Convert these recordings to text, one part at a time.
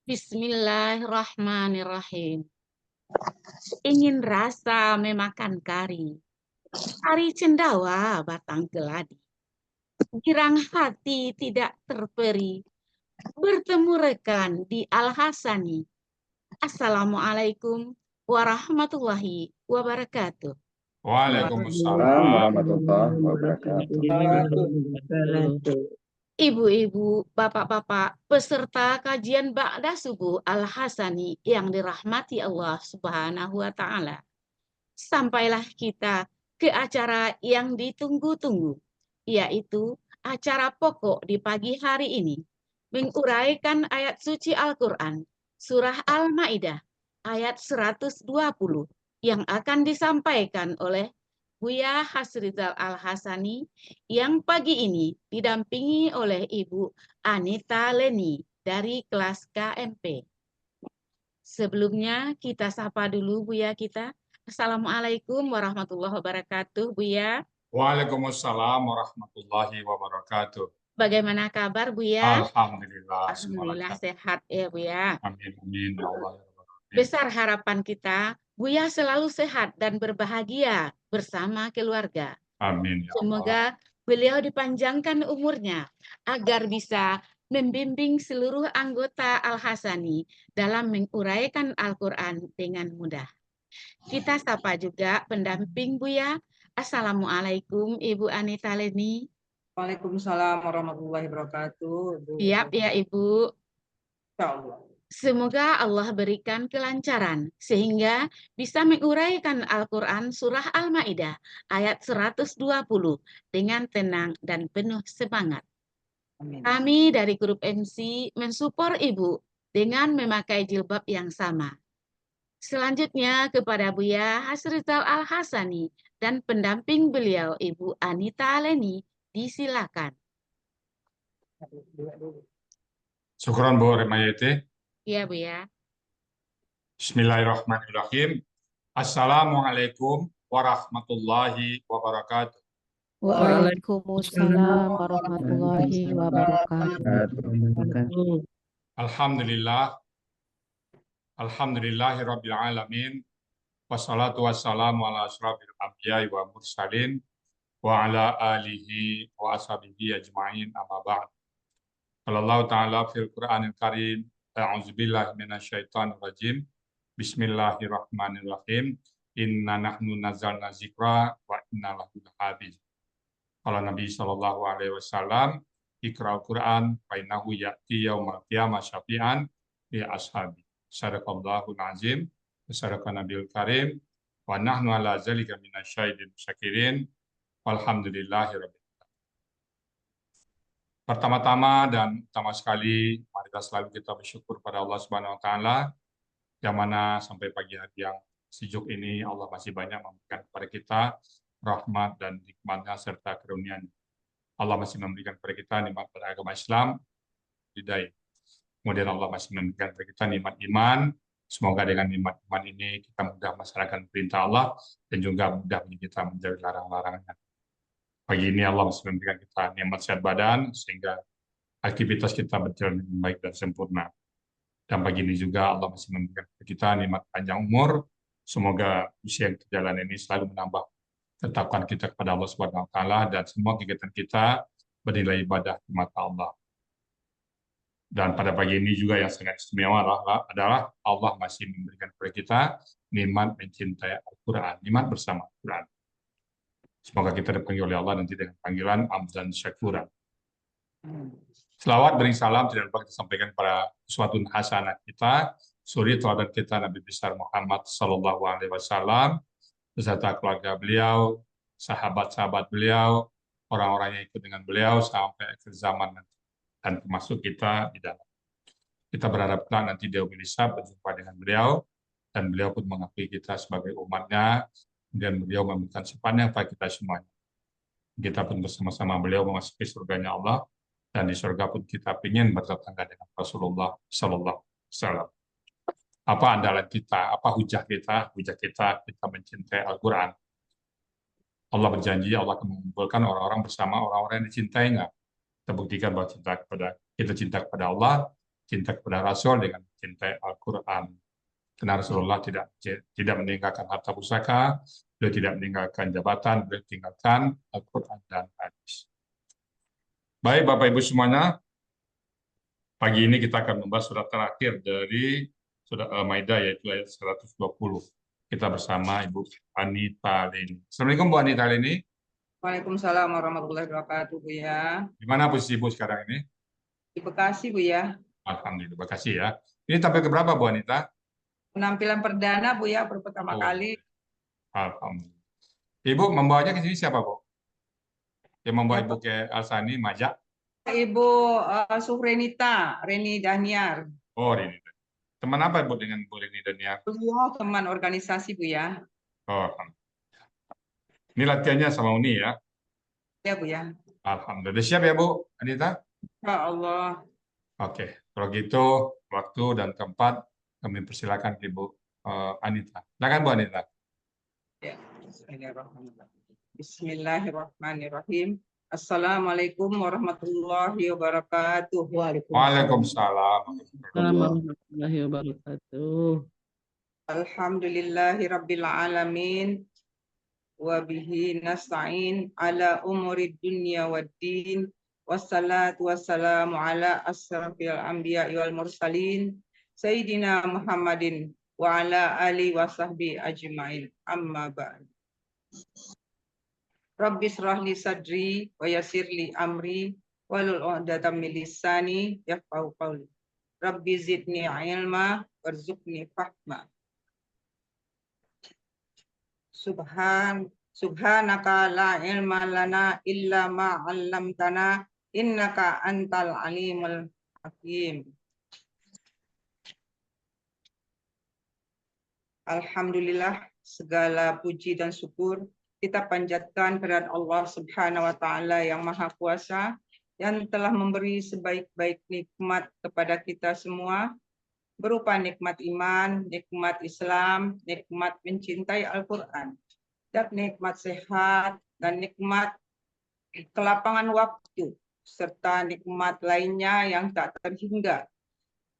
Bismillahirrahmanirrahim. Ingin rasa memakan kari, kari cendawa batang keladi. Girang hati tidak terperi, bertemu rekan di Al-Hasani. Assalamualaikum warahmatullahi wabarakatuh. Waalaikumsalam warahmatullahi wabarakatuh. Ibu-ibu, bapak-bapak, peserta kajian Ba'da Subuh Al-Hasani yang dirahmati Allah Subhanahu wa Ta'ala. Sampailah kita ke acara yang ditunggu-tunggu, yaitu acara pokok di pagi hari ini, menguraikan ayat suci Al-Quran, Surah Al-Ma'idah, ayat 120, yang akan disampaikan oleh Buya Hasrizal Al-Hasani, yang pagi ini didampingi oleh Ibu Anita Leni dari kelas KMP. Sebelumnya kita sapa dulu Buya kita. Assalamualaikum warahmatullahi wabarakatuh, Buya. Waalaikumsalam warahmatullahi wabarakatuh. Bagaimana kabar, Buya? Alhamdulillah. Alhamdulillah sehat ya, Buya. Amin, amin. Ya Allah. Besar harapan kita, Buya selalu sehat dan berbahagia bersama keluarga. Amin. Ya Allah. Semoga beliau dipanjangkan umurnya agar bisa membimbing seluruh anggota Al-Hasani dalam menguraikan Al-Quran dengan mudah. Kita sapa juga pendamping Buya. Assalamualaikum Ibu Anita Leni. Waalaikumsalam warahmatullahi wabarakatuh. Siap ya Ibu. Insyaallah. Semoga Allah berikan kelancaran sehingga bisa menguraikan Al-Quran Surah Al-Ma'idah ayat 120 dengan tenang dan penuh semangat. Amin. Kami dari grup MC mensupport Ibu dengan memakai jilbab yang sama. Selanjutnya kepada Buya Hasrizal Al-Hasani dan pendamping beliau Ibu Anita Leni, disilakan. Syukran Bu Remayete. Iya Buya. Bismillahirrahmanirrahim. Assalamualaikum warahmatullahi wabarakatuh. Waalaikumsalam warahmatullahi wabarakatuh. Alhamdulillah. Alhamdulillahirabbil alamin. Wassalatu wassalamu ala asyrafil anbiya'i wa mursalin wa ala alihi wa ashabihi ajma'in amma ba'd. Allah Ta'ala fil Qur'anil Karim, a'udzubillahi minasyaitonir rajim. Bismillahirrahmanirrahim. Inna nahnu nazzalna dzikra wa inna lahu lahafiz. Kalau Nabi sallallahu alaihi wasallam, Iqra'ul Qur'an fa innahu ya'ti yaumal qiyamah syafi'an li ashabi. Sadaqallahul azim, sadaqan nabiyul karim, wa nahnu ala zalika minasyahidin syakirin. Walhamdulillahirabbil. Pertama-tama dan utama sekali, mari selalu kita bersyukur pada Allah Subhanahu wa Ta'ala, yang mana sampai pagi hari yang sejuk ini Allah masih banyak memberikan kepada kita rahmat dan nikmat-Nya serta karunia-Nya. Allah masih memberikan kepada kita nikmat beragama Islam, hidayah. Kemudian Allah masih memberikan kepada kita nikmat iman. Semoga dengan nikmat iman ini kita mudah melaksanakan perintah Allah dan juga mudah kita menjauhi larang-larangannya. Pagi ini Allah masih memberikan kita nikmat sehat badan sehingga aktivitas kita berjalan dengan baik dan sempurna. Dan pagi ini juga Allah masih memberikan kepada kita nikmat panjang umur. Semoga usia yang berjalan ini selalu menambah tetapkan kita kepada Allah Subhanahu wa Ta'ala dan semua kegiatan kita bernilai ibadah di mata Allah. Dan pada pagi ini juga yang sangat istimewa adalah Allah masih memberikan kepada kita nikmat mencintai Al-Quran, nikmat bersama Al-Quran. Semoga kita dipanggil oleh Allah nanti dengan panggilan Amdan Syakuran. Selawat beri salam tidak lupa kita sampaikan pada uswatun hasanah kita, suri teladan kita Nabi besar Muhammad Sallallahu Alaihi Wasallam beserta keluarga beliau, sahabat-sahabat beliau, orang-orang yang ikut dengan beliau sampai akhir zaman nanti, dan termasuk kita di dalam. Kita berharap nanti di yaumil hisab berjumpa dengan beliau dan beliau pun mengakui kita sebagai umatnya. Dan beliau memberikan sifatnya kepada kita semuanya. Kita pun bersama-sama beliau memasuki surganya Allah, dan di surga pun kita ingin bertetangga dengan Rasulullah Sallallahu Alaihi Wasallam. Apa andalan kita? Apa hujah kita? Hujah kita mencintai Al-Quran. Allah berjanji Allah akan mengumpulkan orang-orang bersama orang-orang yang dicintainya. Kita buktikan bahwa kita cinta kepada Allah cinta kepada Rasul dengan cinta Al-Quran. Karena Rasulullah tidak meninggalkan harta pusaka, beliau tidak meninggalkan jabatan, beliau tinggalkan Al-Quran dan hadis. Baik Bapak Ibu semuanya, pagi ini kita akan membahas surat terakhir dari surat Al-Maidah, yaitu ayat 120. Kita bersama Ibu Anita Leni. Assalamualaikum Bu Anita Leni. Waalaikumsalam warahmatullahi wabarakatuh, Bu ya. Di mana posisi Bu sekarang ini? Di Bekasi, Bu ya. Alhamdulillah, terima kasih ya. Ini tampil ke berapa Bu Anita? Penampilan perdana, Bu ya, baru pertama Oh, kali. Alhamdulillah. Ibu membawanya ke sini siapa Bu? Yang membawa Ya, Ibu ke Alsani, Majak? Ibu Suhrenita, Reni Daniar. Oh, ini. Teman apa Bu dengan Bu Rini dan ya? Beliau teman organisasi, Bu ya. Oh, ini latihannya sama Uni ya? Ya, Bu ya. Alhamdulillah. Siap ya Bu Anita? Ya Allah. Oke, kalau gitu waktu dan tempat kami persilakan Ibu Anita. Silakan Bu Anita. Ya, Bismillahirrahmanirrahim. Assalamualaikum warahmatullahi wabarakatuh. Waalaikumsalam. Warahmatullahi wabarakatuh. Alhamdulillahirabbil alamin. Wa bihi nasta'in ala umuri dunya waddin. Wassalatu wassalamu ala asrafil anbiya'i wal mursalin Sayyidina Muhammadin wa ala alihi wa sahbihi ajma'in. Amma ba'd. Rabbi shrah li sadri wa yassir li amri wahlul 'uqdatam min lisani yafqahu qawli. Rabbi zidni ilma warzuqni fahma. Subhanaka la ilma lana illa ma 'allamtana innaka antal alimul hakim. Alhamdulillah, segala puji dan syukur kita panjatkan kepada Allah Subhanahu wa taala yang Maha Kuasa yang telah memberi sebaik-baik nikmat kepada kita semua berupa nikmat iman, nikmat Islam, nikmat mencintai Al-Qur'an, dan nikmat sehat dan nikmat kelapangan waktu serta nikmat lainnya yang tak terhingga,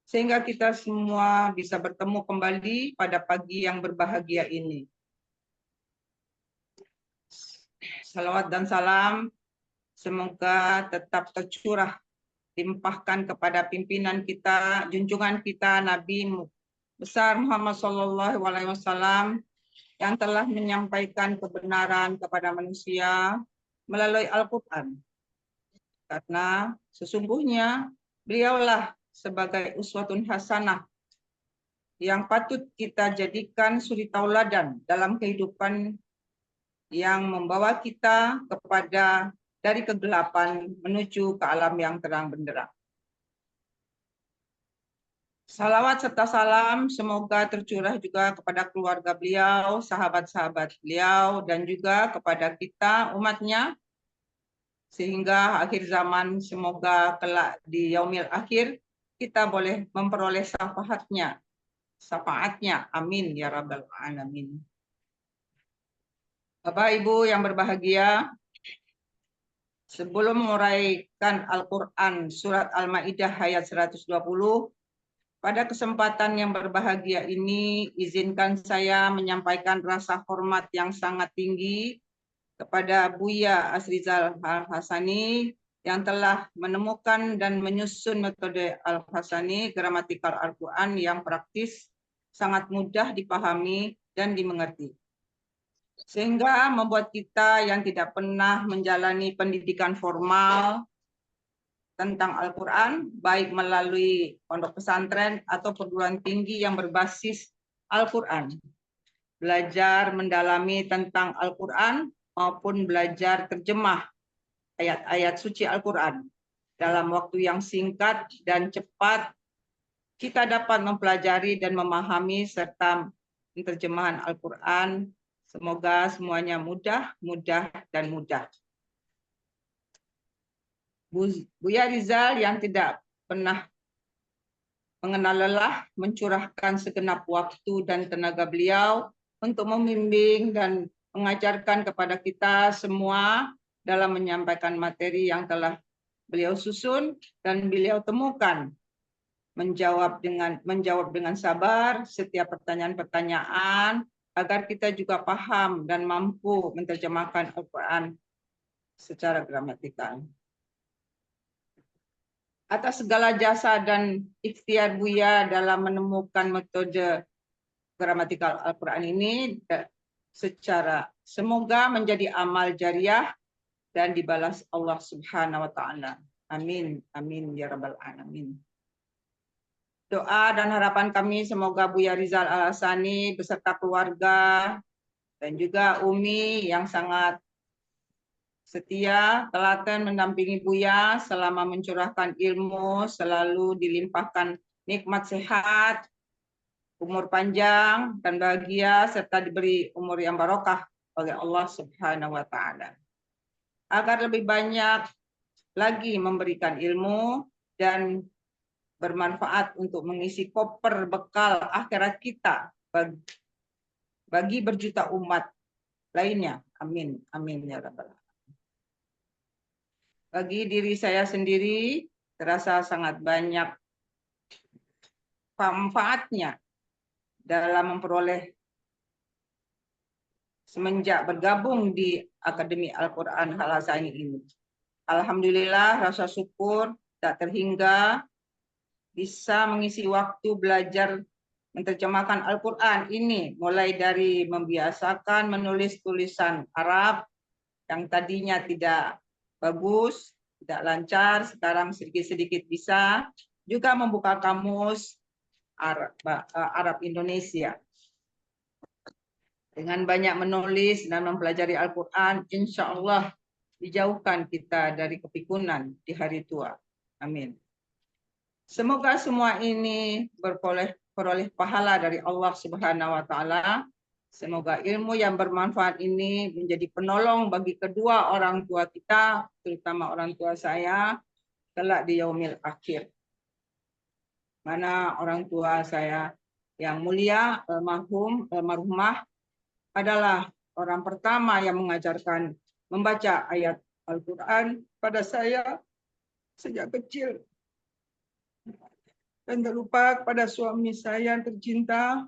sehingga kita semua bisa bertemu kembali pada pagi yang berbahagia ini. Salawat dan salam semoga tetap tercurah, limpahkan kepada pimpinan kita, junjungan kita, Nabi besar Muhammad SAW yang telah menyampaikan kebenaran kepada manusia melalui Al-Quran. Karena sesungguhnya beliaulah sebagai uswatun hasanah yang patut kita jadikan suri tauladan dalam kehidupan yang membawa kita kepada dari kegelapan menuju ke alam yang terang benderang. Salawat serta salam semoga tercurah juga kepada keluarga beliau, sahabat-sahabat beliau, dan juga kepada kita umatnya, sehingga akhir zaman semoga kelak di yaumil akhir kita boleh memperoleh syafaatnya. Amin ya rabbal alamin. Bapak Ibu yang berbahagia, sebelum menguraikan Al-Quran surat Al-Maidah ayat 120, pada kesempatan yang berbahagia ini izinkan saya menyampaikan rasa hormat yang sangat tinggi kepada Buya Asrizal Al-Hasani yang telah menemukan dan menyusun metode Al-Hasani gramatikal Al-Quran yang praktis, sangat mudah dipahami dan dimengerti, sehingga membuat kita yang tidak pernah menjalani pendidikan formal tentang Al-Quran, baik melalui pondok pesantren atau perguruan tinggi yang berbasis Al-Quran, belajar mendalami tentang Al-Quran maupun belajar terjemah ayat-ayat suci Al-Quran dalam waktu yang singkat dan cepat, kita dapat mempelajari dan memahami serta penerjemahan Al-Quran. Semoga semuanya mudah. Buya Rizal yang tidak pernah mengenal lelah mencurahkan segenap waktu dan tenaga beliau untuk membimbing dan mengajarkan kepada kita semua dalam menyampaikan materi yang telah beliau susun dan beliau temukan menjawab dengan sabar setiap pertanyaan-pertanyaan agar kita juga paham dan mampu menerjemahkan Al-Quran secara gramatikal. Atas segala jasa dan ikhtiar Buya dalam menemukan metode gramatikal Al-Quran ini semoga menjadi amal jariah dan dibalas Allah Subhanahu wa taala. Amin. Amin ya rabbal alamin. Doa dan harapan kami semoga Buya Rizal Al-Hasani beserta keluarga dan juga Umi yang sangat setia, telaten mendampingi Buya selama mencurahkan ilmu, selalu dilimpahkan nikmat sehat, umur panjang dan bahagia, serta diberi umur yang barokah oleh Allah Subhanahu wa taala. Agar lebih banyak lagi memberikan ilmu dan bermanfaat untuk mengisi koper bekal akhirat kita bagi berjuta umat lainnya. Amin. Amin ya rabbal alamin. Bagi diri saya sendiri terasa sangat banyak manfaatnya dalam memperoleh semenjak bergabung di Akademi Al-Quran Al-Hasani ini. Alhamdulillah, rasa syukur tak terhingga bisa mengisi waktu belajar menerjemahkan Al-Quran ini, mulai dari membiasakan menulis tulisan Arab yang tadinya tidak bagus, tidak lancar, sekarang sedikit-sedikit bisa, juga membuka kamus Arab Indonesia. Dengan banyak menulis dan mempelajari Al-Quran, insya Allah dijauhkan kita dari kepikunan di hari tua. Amin. Semoga semua ini beroleh pahala dari Allah Subhanahu wa taala. Semoga ilmu yang bermanfaat ini menjadi penolong bagi kedua orang tua kita, terutama orang tua saya, kelak di yaumil akhir. Mana orang tua saya yang mulia, almarhumah, adalah orang pertama yang mengajarkan membaca ayat Al-Quran pada saya sejak kecil. Dan tak lupa kepada suami saya yang tercinta,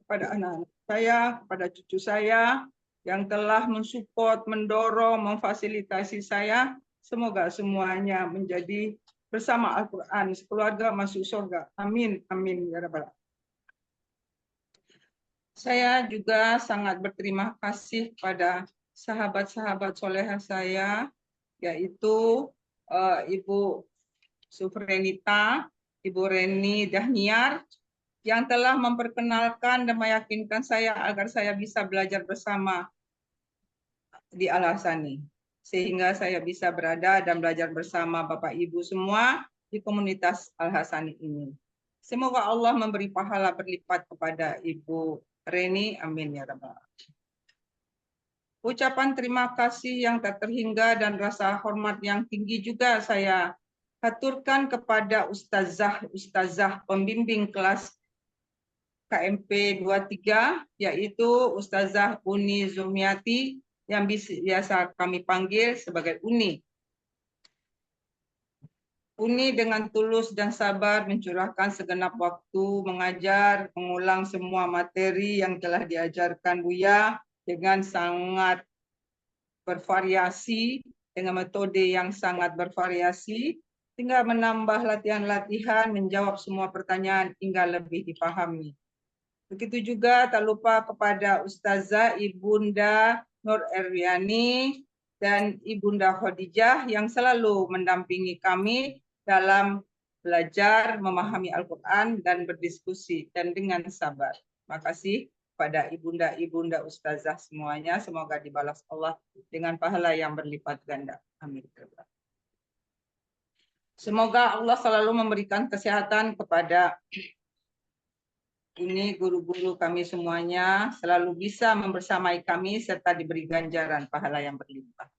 kepada anak-anak saya, kepada cucu saya yang telah mensupport, mendorong, memfasilitasi saya. Semoga semuanya menjadi bersama Al-Quran, sekeluarga masuk surga. Amin. Amin ya rabbal alamin. Saya juga sangat berterima kasih pada sahabat-sahabat soleha saya, yaitu Ibu Sufrenita, Ibu Reni Dahniar, yang telah memperkenalkan dan meyakinkan saya agar saya bisa belajar bersama di Al-Hasani, sehingga saya bisa berada dan belajar bersama Bapak Ibu semua di komunitas Al-Hasani ini. Semoga Allah memberi pahala berlipat kepada Ibu Reni, amin ya rabbal alamin. Ucapan terima kasih yang tak terhingga dan rasa hormat yang tinggi juga saya haturkan kepada ustazah pembimbing kelas KMP 23, yaitu Ustazah Uni Zumiati yang biasa kami panggil sebagai Uni. Uni dengan tulus dan sabar mencurahkan segenap waktu mengajar, mengulang semua materi yang telah diajarkan Buya dengan sangat bervariasi, dengan metode yang sangat bervariasi, hingga menambah latihan-latihan, menjawab semua pertanyaan hingga lebih dipahami. Begitu juga tak lupa kepada Ustazah Ibunda Nur Erwiani dan Ibunda Khadijah yang selalu mendampingi kami dalam belajar memahami Al-Quran dan berdiskusi dan dengan sabar. Terima kasih pada ibunda-ibunda ustazah semuanya. Semoga dibalas Allah dengan pahala yang berlipat ganda. Amin. Semoga Allah selalu memberikan kesehatan kepada ini guru-guru kami semuanya, selalu bisa membersamai kami serta diberi ganjaran pahala yang berlimpah.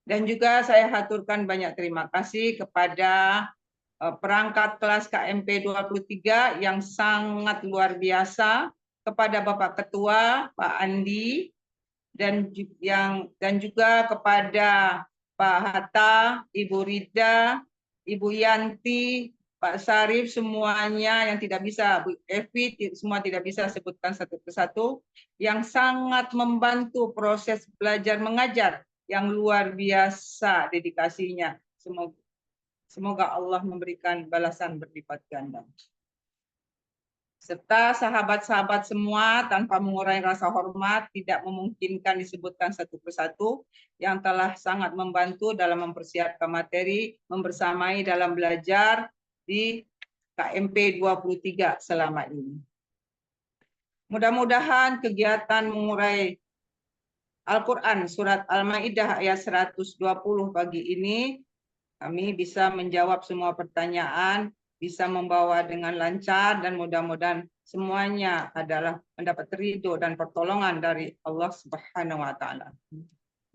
Dan juga saya haturkan banyak terima kasih kepada perangkat kelas KMP 23 yang sangat luar biasa, kepada Bapak Ketua Pak Andi dan juga kepada Pak Hatta, Ibu Rida, Ibu Yanti, Pak Sarif, semuanya yang tidak bisa, Bu Evi, semua tidak bisa sebutkan satu persatu, yang sangat membantu proses belajar mengajar yang luar biasa dedikasinya. Semoga Allah memberikan balasan berlipat ganda. Serta sahabat-sahabat semua, tanpa mengurangi rasa hormat, tidak memungkinkan disebutkan satu persatu, yang telah sangat membantu dalam mempersiapkan materi, membersamai dalam belajar di KMP 23 selama ini. Mudah-mudahan kegiatan mengurai Al-Quran Surat Al-Ma'idah ayat 120 pagi ini, kami bisa menjawab semua pertanyaan, bisa membawa dengan lancar, dan mudah-mudahan semuanya adalah mendapat ridho dan pertolongan dari Allah Subhanahu wa Ta'ala.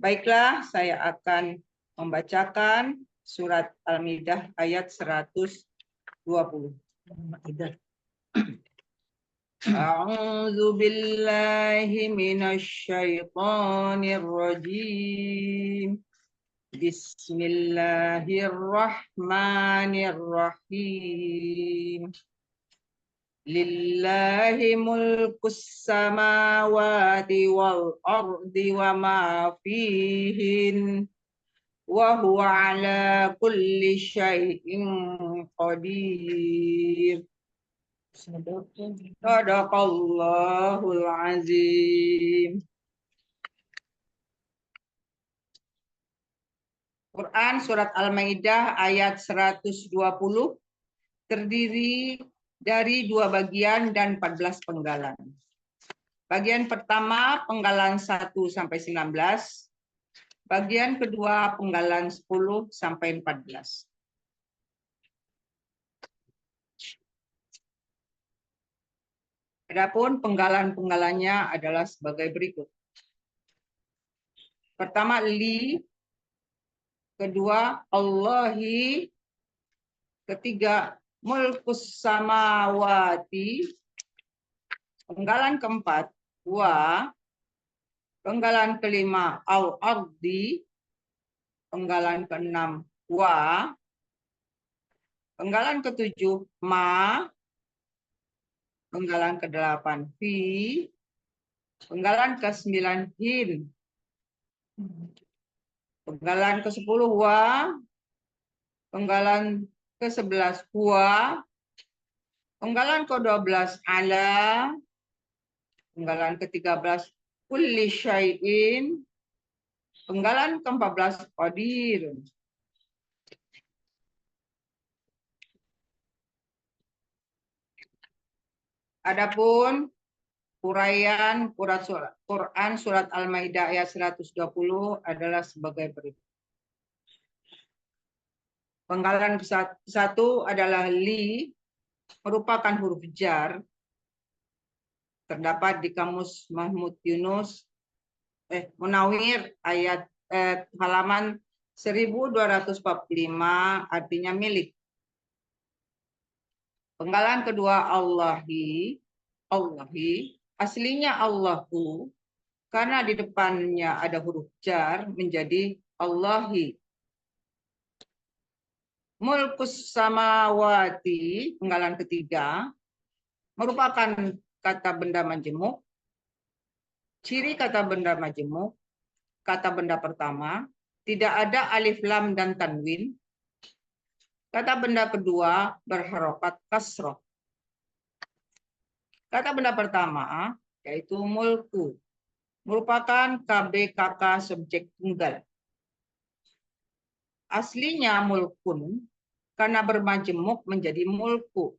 Baiklah, saya akan membacakan surat Al-Maidah ayat 120. A'udzu billahi minasy syaithanir rajim. Bismillahirrahmanirrahim. Lillahi mulkus samawati wal ardi wa ma fihin wa huwa ala kulli syai'in qadir. Sadaqallahul azim. Quran Surat Al-Maidah ayat 120 terdiri dari 2 bagian dan 14 penggalan. Bagian pertama penggalan 1 sampai 19, bagian kedua penggalan 10 sampai 14. Adapun penggalan-penggalannya adalah sebagai berikut. Pertama li, kedua Allahi, ketiga mulkus samawati, penggalan keempat wa, penggalan kelima al ardi, penggalan keenam wa, penggalan ketujuh ma, penggalan kedelapan fi, penggalan ke-9 hin, penggalan ke-10 wa, penggalan ke-11 huwa, penggalan ke-12 ala, penggalan ke-13 kulli syai'in, penggalan ke-14 qadir. Adapun uraian Quran Surat Al-Maidah ayat 120 adalah sebagai berikut. Penggalan ke-1 adalah li, merupakan huruf jar, terdapat di Kamus Mahmud Yunus Munawir ayat halaman 1245, artinya milik. Penggalan kedua Allahi, aslinya Allahu, karena di depannya ada huruf jar menjadi Allahi. Mulkus samawati, penggalan ketiga, merupakan kata benda majemuk. Ciri kata benda majemuk, kata benda pertama, tidak ada alif lam dan tanwin. Kata benda kedua berharokat kasroh. Kata benda pertama yaitu mulku, merupakan KBKK subjek tunggal. Aslinya mulkun, karena bermajemuk menjadi mulku.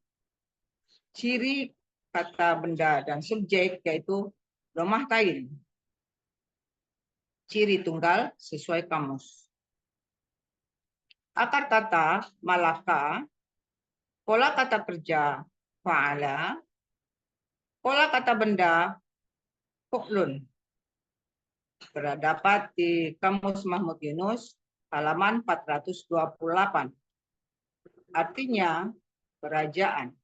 Ciri kata benda dan subjek yaitu domah tain. Ciri tunggal sesuai kamus. Akar kata malaka, pola kata kerja fa'ala, pola kata benda fu'lun. Terdapat di Kamus Mahmud Yunus halaman 428. Artinya kerajaan.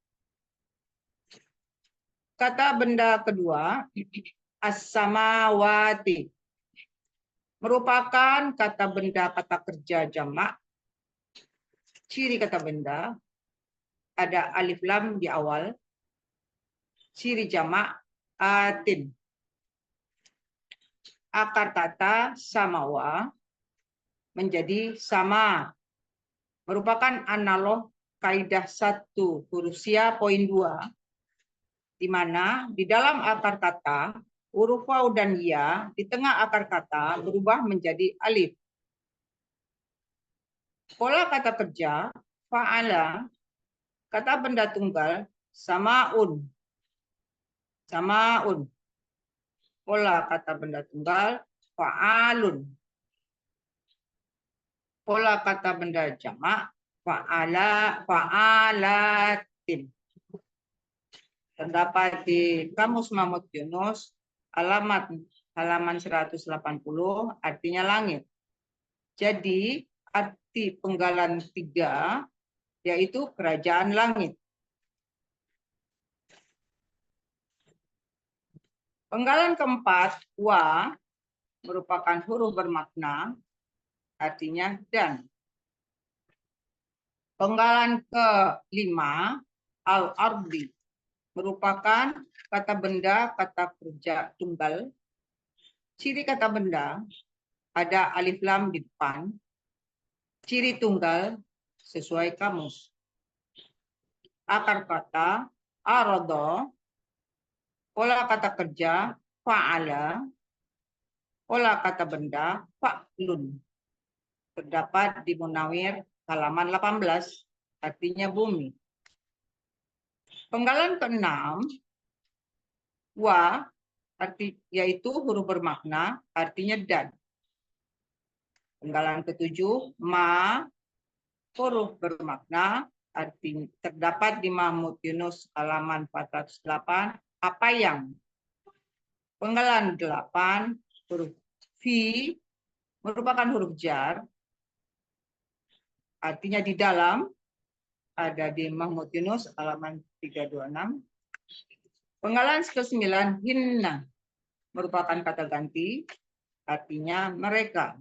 Kata benda kedua as-samawati, merupakan kata benda kata kerja jamak. Ciri kata benda ada alif lam di awal. Ciri jamak atin. Akar kata samawa menjadi sama. Merupakan analog kaidah 1 huruf sia poin 2, di mana di dalam akar kata huruf waw dan ya di tengah akar kata berubah menjadi alif. Pola kata kerja fa'ala, kata benda tunggal samaun. Samaun. Pola kata benda tunggal fa'alun. Pola kata benda jamak fa'alatin. Terdapat di Kamus Mahmud Yunus halaman 180, artinya langit. Jadi arti penggalan 3 yaitu kerajaan langit. Penggalan keempat, wa, merupakan huruf bermakna, artinya dan. Penggalan kelima, al-ardi, merupakan kata benda, kata kerja tunggal. Ciri kata benda, ada alif lam di depan. Ciri tunggal, sesuai kamus. Akar kata, arada. Pola kata kerja, fa'ala. Pola kata benda, fa'lun. Terdapat di Munawir halaman 18, artinya bumi. Penggalan keenam, wa, yaitu huruf bermakna, artinya dan. Penggalan ketujuh, ma, huruf bermakna, artinya terdapat di Mahmud Yunus halaman 408, apa yang. Penggalan 8, huruf fi, merupakan huruf jar, artinya di dalam, ada di Mahmud Yunus halaman 326. Penggalan ke-9, hinna, merupakan kata ganti, artinya mereka.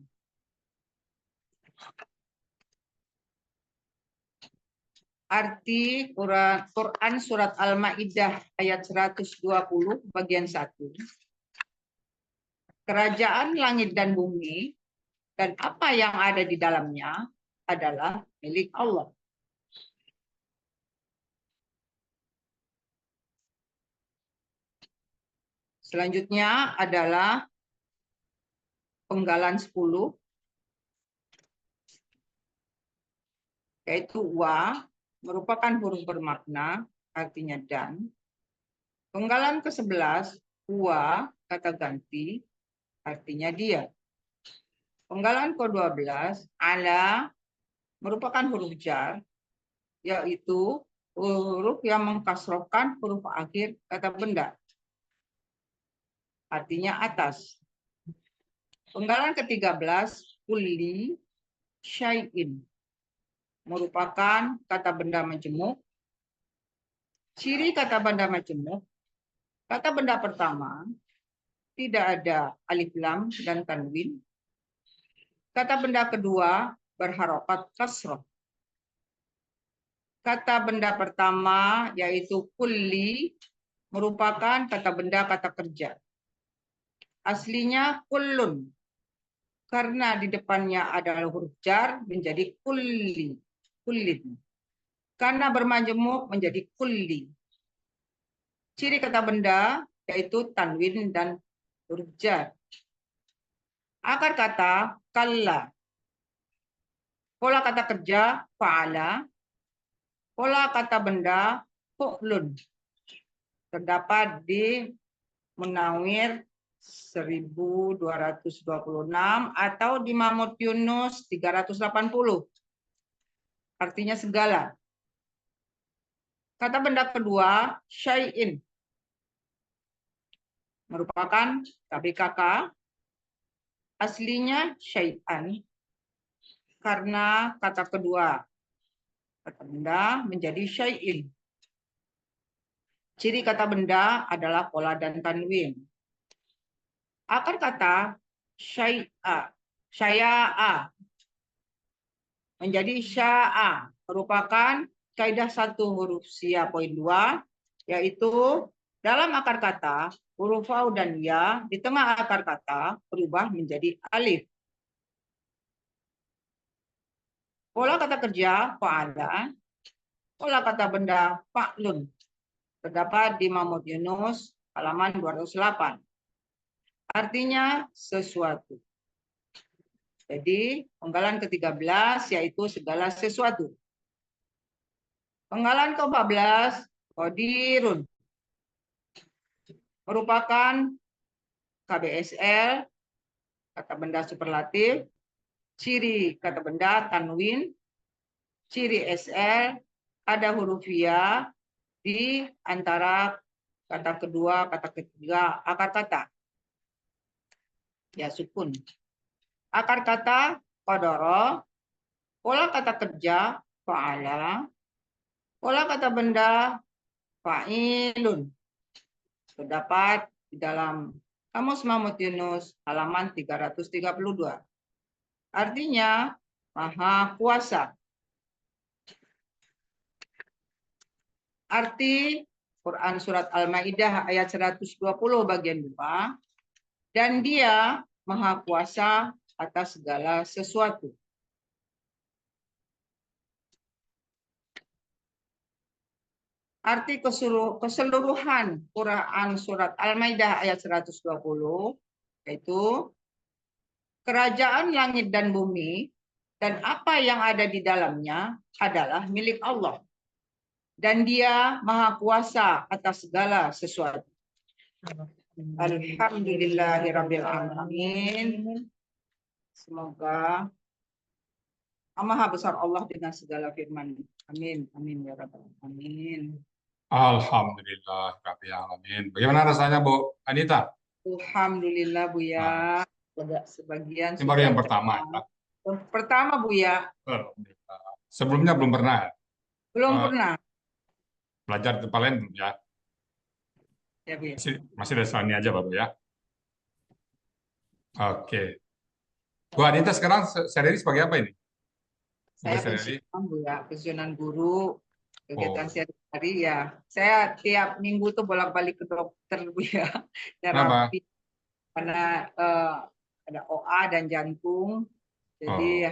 Arti Quran surat Al-Maidah ayat 120 bagian 1. Kerajaan langit dan bumi dan apa yang ada di dalamnya adalah milik Allah. Selanjutnya adalah penggalan 10, yaitu wa, merupakan huruf bermakna, artinya dan. Penggalan ke-11, wa, kata ganti, artinya dia. Penggalan ke-12, ala, merupakan huruf jar, yaitu huruf yang mengkasrohkan huruf akhir kata benda, artinya atas. Penggalan ke-13, kulli syai'in, merupakan kata benda majemuk. Ciri kata benda majemuk, kata benda pertama tidak ada alif lam dan tanwin. Kata benda kedua berharokat kasroh. Kata benda pertama yaitu kulli merupakan kata benda kata kerja. Aslinya kullun. Karena di depannya adalah huruf jar menjadi kulli. Kullin. Karena bermajemuk menjadi kulli. Ciri kata benda yaitu tanwin dan huruf jar. Akar kata kalla. Pola kata kerja fa'ala. Pola kata benda fu'lun. Terdapat di Munawir 1226 atau di Mahmud Yunus 380. Artinya segala. Kata benda kedua syai'in. Merupakan KBKK. Aslinya syai'an. Karena kata kedua kata benda menjadi syai'in. Ciri kata benda adalah pola dan tanwin. Akar kata syai'a, sya'a menjadi sya'a, merupakan kaidah 1 huruf sia poin 2, yaitu dalam akar kata huruf waw dan ya di tengah akar kata berubah menjadi alif. Pola kata kerja fa'ala, pola kata benda fa'lun. Terdapat di Mahmud Yunus halaman 208. Artinya sesuatu. Jadi penggalan ke-13 yaitu segala sesuatu. Penggalan ke-14 qadirun merupakan KBSL, kata benda superlatif, ciri kata benda tanwin, ciri SL, ada huruf ya di antara kata kedua, kata ketiga, akar kata. Ya, sukun. Akar kata qadara, pola kata kerja fa'ala, pola kata benda fa'ilun. Terdapat di dalam Kamus Mahmud Yunus halaman 332. Artinya Maha Kuasa. Arti Quran Surat Al-Ma'idah ayat 120 bagian 2. Dan dia Maha Kuasa atas segala sesuatu. Arti keseluruhan Quran Surat Al-Maidah ayat 120, yaitu kerajaan langit dan bumi dan apa yang ada di dalamnya adalah milik Allah. Dan dia Maha Kuasa atas segala sesuatu. Alhamdulillahirabbil alamin. Semoga Maha besar Allah dengan segala firman. Amin. Amin ya rabbal alamin. Alhamdulillah Rabbil Alamin. Bagaimana rasanya Bu Anita? Alhamdulillah Bu ya. Sebagian Ini baru yang pertama ya? Pertama Bu ya. Sebelumnya belum pernah ya? Belum pernah. Belajar di tempat lain belum ya? Ya Bu ya. Masih dari sana aja Bapak ya? Oke. Bu Anita sekarang sehari-hari sebagai apa ini? Saya pensiunan Bu ya, pensiunan guru. Kegiatan sehari-hari ya. Saya tiap minggu tuh bolak-balik ke dokter Bu ya. Terapi. Karena ada OA dan jantung. Jadi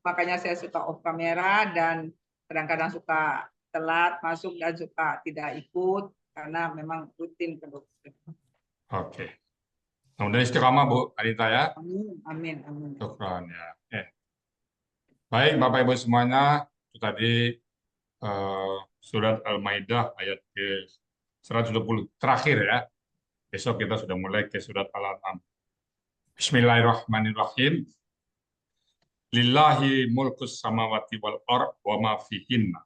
makanya saya suka off kamera dan kadang-kadang suka telat masuk dan suka tidak ikut karena memang rutin ke dokter. Oke. Kemudian istiqamah Bu Anita ya. Amin, amin, amin. Syukran ya. Baik Bapak Ibu semuanya, itu tadi surat Al-Maidah ayat ke 120 terakhir ya. Besok kita sudah mulai ke surat Al-An'am. Bismillahirrahmanirrahim. Lillahi mulkus samawati wal ard wa ma fihinna.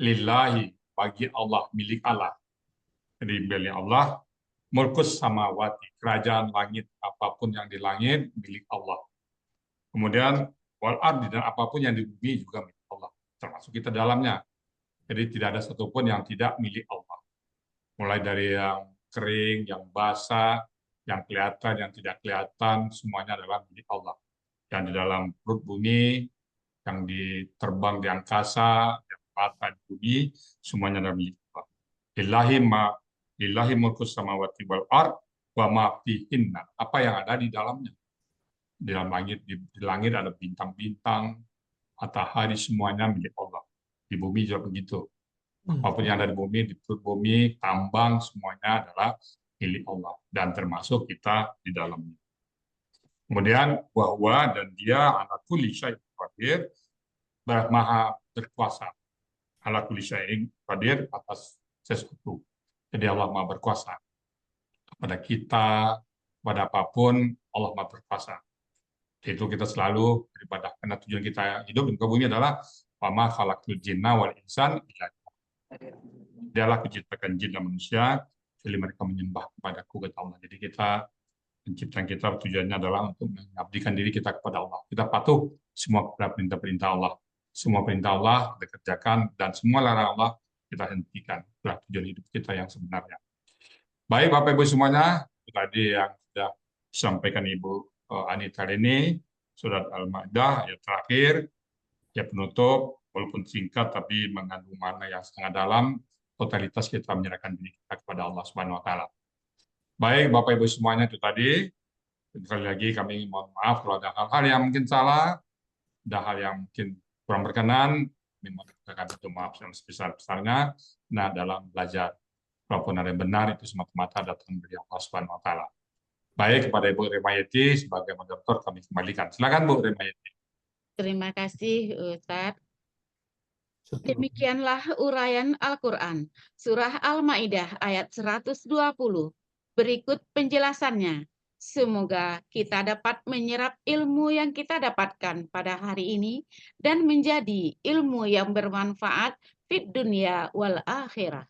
Lillahi, bagi Allah, milik Allah. Jadi milik Allah, mulkus samawati, kerajaan langit, apapun yang di langit milik Allah. Kemudian wal ard, dan apapun yang di bumi juga milik Allah, termasuk kita dalamnya. Jadi tidak ada satupun yang tidak milik Allah. Mulai dari yang kering, yang basah, yang kelihatan, yang tidak kelihatan, semuanya adalah milik Allah. Yang di dalam perut bumi, yang diterbang di angkasa, yang patah di bumi, semuanya adalah milik Allah. Lillahi mulkus samawati wal ard wa ma fihinna. Apa yang ada di dalamnya? Di dalam langit, di langit ada bintang-bintang, matahari, semuanya milik Allah. Di bumi juga begitu. Apapun yang ada di bumi, di perut bumi, tambang, semuanya adalah milik Allah. Dan termasuk kita di dalamnya. Kemudian, bahwa dan dia ala kulli syai'in qadir, maha berkuasa. Ala kulli syai'in qadir, atas sesuatu. Jadi Allah maha berkuasa. Kepada kita, pada apapun, Allah maha berkuasa. Itu kita selalu beribadah. Karena tujuan kita hidup di bumi adalah wama khalaqtul jinna wal insan illa dialah menciptakan jin dan manusia, jadi mereka menyembah kepadaku, kata Allah. Jadi kita, penciptaan kita tujuannya adalah untuk mengabdikan diri kita kepada Allah. Kita patuh semua kepada perintah-perintah Allah. Semua perintah Allah kita kerjakan, dan semua larangan Allah kita hentikan. Itulah tujuan hidup kita yang sebenarnya. Baik Bapak Ibu semuanya, itu tadi yang sudah disampaikan Ibu Anita ini, surat Al-Maidah ayat terakhir, ya penutup. walaupun singkat tapi mengandung makna yang sangat dalam. Totalitas kita menyerahkan diri kita kepada Allah Subhanahu wa taala. Baik, Bapak Ibu semuanya, itu tadi. Sekali lagi kami mohon maaf kalau ada hal-hal yang mungkin salah, ada hal yang mungkin kurang berkenan, kami minta maaf yang sebesar-besarnya. Nah, dalam belajar, walaupun ada yang benar, itu semata-mata datang dari Allah Subhanahu wa taala. Baik, kepada Ibu Remayeti sebagai moderator kami kembalikan. Silakan Bu Remayeti. Terima kasih Ustadz. Demikianlah uraian Al-Quran, Surah Al-Ma'idah ayat 120. Berikut penjelasannya. Semoga kita dapat menyerap ilmu yang kita dapatkan pada hari ini dan menjadi ilmu yang bermanfaat fid dunia wal akhirah.